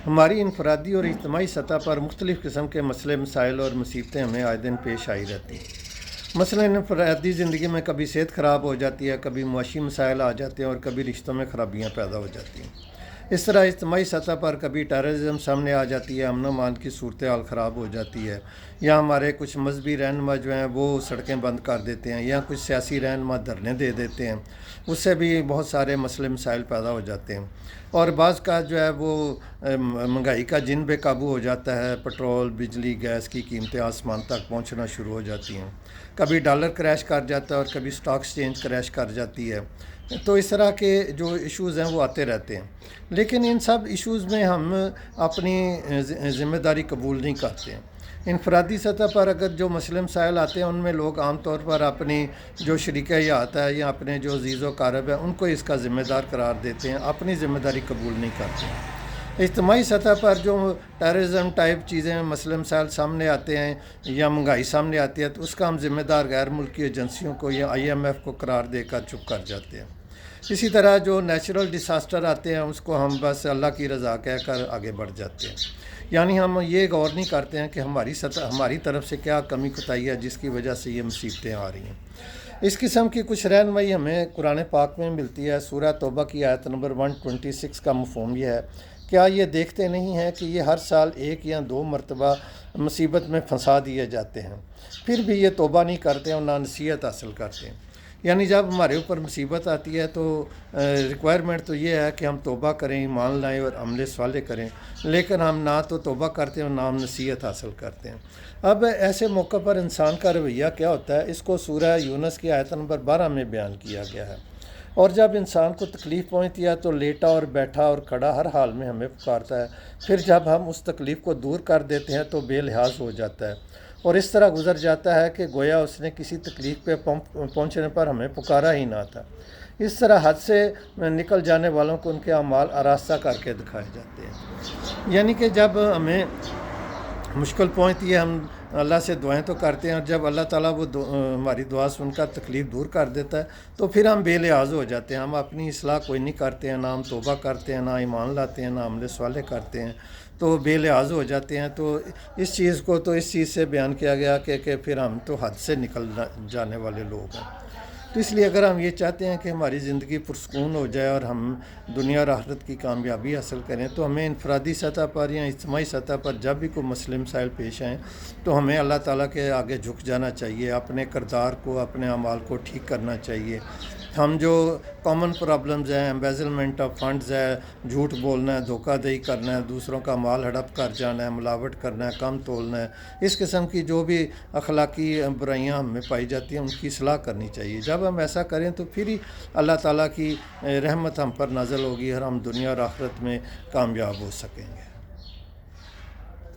ہماری انفرادی اور اجتماعی سطح پر مختلف قسم کے مسئلے مسائل اور مصیبتیں ہمیں آئے دن پیش آئی رہتی ہیں۔ مثلاً انفرادی زندگی میں کبھی صحت خراب ہو جاتی ہے، کبھی معاشی مسائل آ جاتے ہیں اور کبھی رشتوں میں خرابیاں پیدا ہو جاتی ہیں۔ اس طرح اجتماعی سطح پر کبھی ٹیررزم سامنے آ جاتی ہے، امن و امان کی صورتحال خراب ہو جاتی ہے، یا ہمارے کچھ مذہبی رہنما جو ہیں وہ سڑکیں بند کر دیتے ہیں، یا کچھ سیاسی رہنما دھرنے دے دیتے ہیں، اس سے بھی بہت سارے مسئلے مسائل پیدا ہو جاتے ہیں۔ اور بعض کا جو ہے وہ مہنگائی کا جن بے قابو ہو جاتا ہے، پٹرول، بجلی، گیس کی قیمتیں آسمان تک پہنچنا شروع ہو جاتی ہیں، کبھی ڈالر کریش کر جاتا ہے اور کبھی سٹاک ایکسچینج کریش کر جاتی ہے۔ تو اس طرح کے جو ایشوز ہیں وہ آتے رہتے ہیں، لیکن ان سب ایشوز میں ہم اپنی ذمہ داری قبول نہیں کرتے ہیں۔ انفرادی سطح پر اگر جو مسئلے مسائل آتے ہیں ان میں لوگ عام طور پر اپنی جو شریک حیات ہے یا اپنے جو عزیز و اقارب ہیں ان کو اس کا ذمہ دار قرار دیتے ہیں، اپنی ذمہ داری قبول نہیں کرتے ہیں۔ اجتماعی سطح پر جو ٹیررزم ٹائپ چیزیں مسئلے مسائل سامنے آتے ہیں یا مہنگائی سامنے آتی ہے تو اس کا ہم ذمہ دار غیر ملکی ایجنسیوں کو یا IMF کو قرار دے کر چپ کر جاتے ہیں۔ اسی طرح جو نیچرل ڈیساسٹر آتے ہیں اس کو ہم بس اللہ کی رضا کہہ کر آگے بڑھ جاتے ہیں، یعنی ہم یہ غور نہیں کرتے ہیں کہ ہماری طرف سے کیا کمی کوتاہی ہے جس کی وجہ سے یہ مصیبتیں آ رہی ہیں۔ اس قسم کی کچھ رہنمائی ہمیں قرآن پاک میں ملتی ہے۔ سورہ توبہ کی آیت نمبر 126 کا مفہوم یہ ہے: کیا یہ دیکھتے نہیں ہیں کہ یہ ہر سال 1 یا 2 مرتبہ مصیبت میں پھنسا دیے جاتے ہیں، پھر بھی یہ توبہ نہیں کرتے اور نہ نصیحت حاصل کرتے ہیں۔ یعنی جب ہمارے اوپر مصیبت آتی ہے تو ریکوائرمنٹ تو یہ ہے کہ ہم توبہ کریں، ایمان لائیں اور عمل صالح کریں، لیکن ہم نہ تو توبہ کرتے ہیں اور نہ ہم نصیحت حاصل کرتے ہیں۔ اب ایسے موقع پر انسان کا رویہ کیا ہوتا ہے، اس کو سورہ یونس کی آیت نمبر 12 میں بیان کیا گیا ہے: اور جب انسان کو تکلیف پہنچتی ہے تو لیٹا اور بیٹھا اور کھڑا ہر حال میں ہمیں پکارتا ہے، پھر جب ہم اس تکلیف کو دور کر دیتے ہیں تو بے لحاظ ہو جاتا ہے اور اس طرح گزر جاتا ہے کہ گویا اس نے کسی تکلیف پہ پہنچنے پر ہمیں پکارا ہی نہ تھا۔ اس طرح حد سے نکل جانے والوں کو ان کے اعمال آراستہ کر کے دکھائے جاتے ہیں۔ یعنی کہ جب ہمیں مشکل پہنچتی ہے ہم اللہ سے دعائیں تو کرتے ہیں، اور جب اللہ تعالیٰ وہ ہماری دعا سن کر تکلیف دور کر دیتا ہے تو پھر ہم بے لحاظ ہو جاتے ہیں، ہم اپنی اصلاح کوئی نہیں کرتے ہیں، نہ ہم توبہ کرتے ہیں، نہ ایمان لاتے ہیں، نہ عمل صالح کرتے ہیں، تو بے لحاظ ہو جاتے ہیں۔ تو اس چیز سے بیان کیا گیا کہ پھر ہم تو حد سے نکل جانے والے لوگ ہیں۔ تو اس لیے اگر ہم یہ چاہتے ہیں کہ ہماری زندگی پرسکون ہو جائے اور ہم دنیا اور آخرت کی کامیابی حاصل کریں تو ہمیں انفرادی سطح پر یا اجتماعی سطح پر جب بھی کوئی مسئلے مسائل پیش آئیں تو ہمیں اللہ تعالیٰ کے آگے جھک جانا چاہیے، اپنے کردار کو، اپنے اعمال کو ٹھیک کرنا چاہیے۔ ہم جو کامن پرابلمز ہیں، ایمبیزلمنٹ آف فنڈز ہے، جھوٹ بولنا ہے، دھوکہ دہی کرنا ہے، دوسروں کا مال ہڑپ کر جانا ہے، ملاوٹ کرنا ہے، کم تولنا ہے، اس قسم کی جو بھی اخلاقی برائیاں ہمیں پائی جاتی ہیں ان کی اصلاح کرنی چاہیے۔ جب ہم ایسا کریں تو پھر ہی اللہ تعالیٰ کی رحمت ہم پر نازل ہوگی اور ہم دنیا اور آخرت میں کامیاب ہو سکیں گے۔